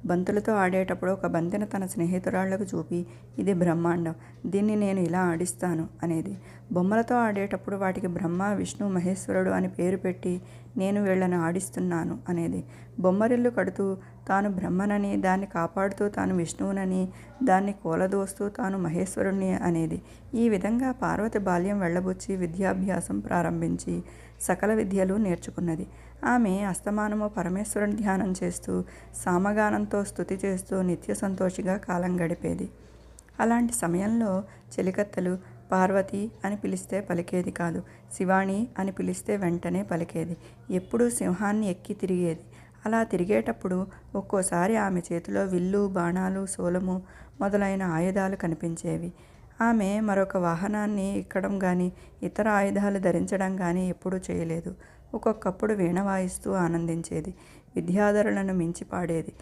బంతులతో ఆడేటప్పుడు ఒక బంతిని తన స్నేహితురాళ్లకు చూపి, ఇది బ్రహ్మాండం, దీన్ని నేను ఇలా ఆడిస్తాను అనేది. బొమ్మలతో ఆడేటప్పుడు వాటికి బ్రహ్మ, విష్ణు, మహేశ్వరుడు అని పేరు పెట్టి, నేను వీళ్ళని ఆడిస్తున్నాను అనేది. బొమ్మరిల్లు కడుతూ తాను బ్రహ్మనని, దాన్ని కాపాడుతూ తాను విష్ణువునని, దాన్ని కూలదోస్తూ తాను మహేశ్వరుణ్ణి అనేది. ఈ విధంగా పార్వతి బాల్యం వెళ్ళబుచ్చి విద్యాభ్యాసం ప్రారంభించి సకల విద్యలు నేర్చుకున్నది. ఆమె అస్తమానము పరమేశ్వరుని ధ్యానం చేస్తూ సామగానంతో స్తుతి చేస్తూ నిత్య సంతోషిగా కాలం గడిపేది. అలాంటి సమయంలో చెలికత్తెలు పార్వతి అని పిలిస్తే పలికేది కాదు, శివాణి అని పిలిస్తే వెంటనే పలికేది. ఎప్పుడూ సింహాన్ని ఎక్కి తిరిగేది. అలా తిరిగేటప్పుడు ఒక్కోసారి ఆమె చేతిలో విల్లు, బాణాలు, శూలము మొదలైన ఆయుధాలు కనిపించేవి. ఆమె మరొక వాహనాన్ని ఎక్కడం కానీ, ఇతర ఆయుధాలు ధరించడం కానీ ఎప్పుడూ చేయలేదు. ఒక్కొక్కప్పుడు వీణ వాయిస్తూ ఆనందించేది. విద్యాధరులను మించి పాడేది.